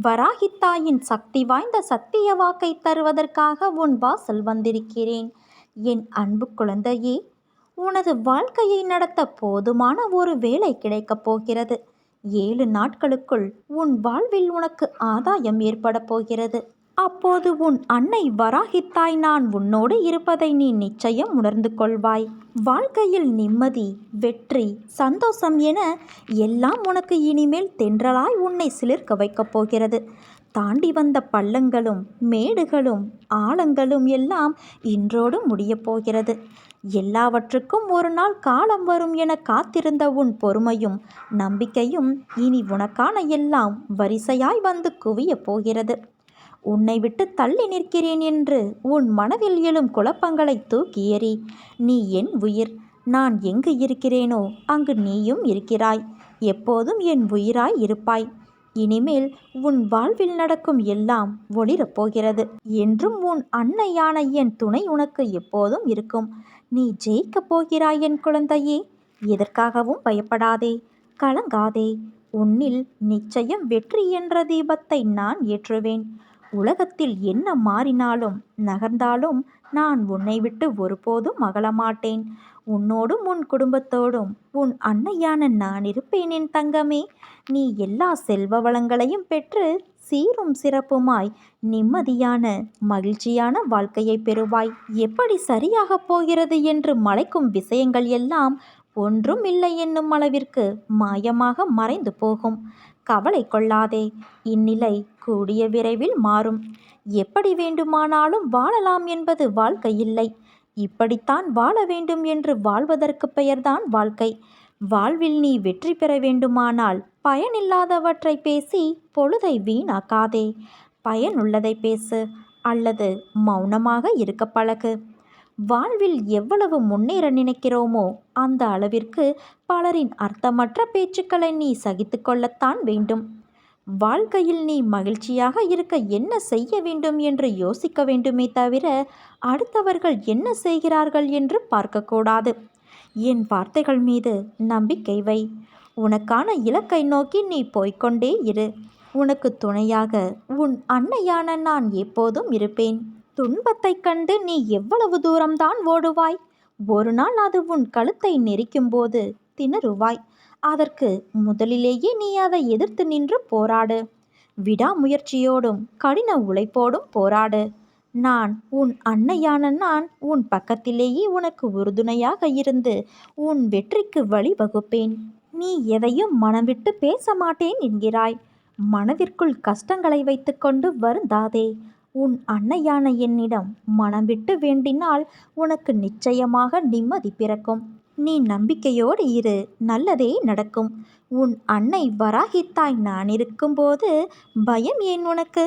வராகித்தாயின் சக்தி வாய்ந்த சத்திய வாக்கை தருவதற்காக உன் வாசல் வந்திருக்கிறேன். என் அன்பு குழந்தையே, உனது வாழ்க்கையை நடத்த போதுமான ஒரு வேலை கிடைக்கப் போகிறது. 7 நாட்களுக்குள் உன் வாழ்வில் உனக்கு ஆதாயம் ஏற்பட போகிறது. அப்போது உன் அன்னை வராகித்தாய் நான் உன்னோடு இருப்பதை நீ நிச்சயம் உணர்ந்து கொள்வாய். வாழ்க்கையில் நிம்மதி, வெற்றி, சந்தோஷம் என எல்லாம் உனக்கு இனிமேல் தென்றலாய் உன்னை சிலிர்க்க வைக்கப் போகிறது. தாண்டி வந்த பள்ளங்களும் மேடுகளும் ஆழங்களும் எல்லாம் இன்றோடு முடியப் போகிறது. எல்லாவற்றுக்கும் ஒரு நாள் காலம் வரும் என காத்திருந்த உன் பொறுமையும் நம்பிக்கையும் இனி உனக்கான எல்லாம் வரிசையாய் வந்து குவியப் போகிறது. உன்னை விட்டு தள்ளி நிற்கிறேன் என்று உன் மனதில் எழும் குழப்பங்களை தூக்கி எறி. நீ என் உயிர். நான் எங்கு இருக்கிறேனோ அங்கு நீயும் இருக்கிறாய். எப்போதும் என் உயிராய் இருப்பாய். இனிமேல் உன் வாழ்வில் நடக்கும் எல்லாம் ஒளிரப் போகிறது. என்றும் உன் அன்னையான என் துணை உனக்கு எப்போதும் இருக்கும். நீ ஜெயிக்கப் போகிறாய் என் குழந்தையே. எதற்காகவும் பயப்படாதே, கலங்காதே. உன்னில் நிச்சயம் வெற்றி என்ற தீபத்தை நான் ஏற்றுவேன். உலகத்தில் என்ன மாறினாலும் நகர்ந்தாலும் நான் உன்னை விட்டு ஒருபோதும் அகலமாட்டேன். உன்னோடும் உன் குடும்பத்தோடும் உன் அன்னையான நான் இருப்பேன் என் தங்கமே. நீ எல்லா செல்வ வளங்களையும் பெற்று சீரும் சிறப்புமாய் நிம்மதியான மகிழ்ச்சியான வாழ்க்கையை பெறுவாய். எப்படி சரியாக போகிறது என்று மலைக்கும் விஷயங்கள் எல்லாம் ஒன்றும் இல்லை என்னும் அளவிற்கு மாயமாக மறைந்து போகும். கவலை கொள்ளாதே. இந்நிலை கூடிய விரைவில் மாறும். எப்படி வேண்டுமானாலும் வாழலாம் என்பது வாழ்க்கை இல்லை. இப்படித்தான் வாழ வேண்டும் என்று வாழ்வதற்கு பெயர்தான் வாழ்க்கை. வாழ்வில் நீ வெற்றி பெற வேண்டுமானால் பயனில்லாதவற்றை பேசி பொழுதை வீணாக்காதே. பயனுள்ளதை பேசு அல்லது மௌனமாக இருக்க பழகு. வாழ்வில் எவ்வளவு முன்னேற நினைக்கிறோமோ அந்த அளவிற்கு பலரின் அர்த்தமற்ற பேச்சுக்களை நீ சகித்து கொள்ளத்தான் வேண்டும். வாழ்க்கையில் நீ மகிழ்ச்சியாக இருக்க என்ன செய்ய வேண்டும் என்று யோசிக்க வேண்டுமே தவிர அடுத்தவர்கள் என்ன செய்கிறார்கள் என்று பார்க்கக்கூடாது. என் வார்த்தைகள் மீது நம்பிக்கை வை. உனக்கான இலக்கை நோக்கி நீ போய்கொண்டே இரு. உனக்கு துணையாக உன் அன்னையான நான் எப்போதும் இருப்பேன். துன்பத்தை கண்டு நீ எவ்வளவு தூரம்தான் ஓடுவாய்? ஒரு நாள் அது உன் கழுத்தை நெரிக்கும் போது திணறுவாய். அதற்கு முதலிலேயே நீ அதை எதிர்த்து நின்று போராடு. விடாமுயற்சியோடும் கடின உழைப்போடும் போராடு. நான் உன் அன்னையான நான் உன் பக்கத்திலேயே உனக்கு உறுதுணையாக இருந்து உன் வெற்றிக்கு வழிவகுப்பேன். நீ எதையும் மனம் விட்டு பேச மாட்டேன் என்கிறாய். மனதிற்குள் கஷ்டங்களை வைத்துக்கொண்டு வருந்தாதே. உன் அன்னையான என்னிடம் மனம் விட்டு வேண்டினால் உனக்கு நிச்சயமாக நிம்மதி பிறக்கும். நீ நம்பிக்கையோடு இரு. நல்லதே நடக்கும். உன் அன்னை வராகித்தாய் நான் இருக்கும்போது பயம் ஏன் உனக்கு?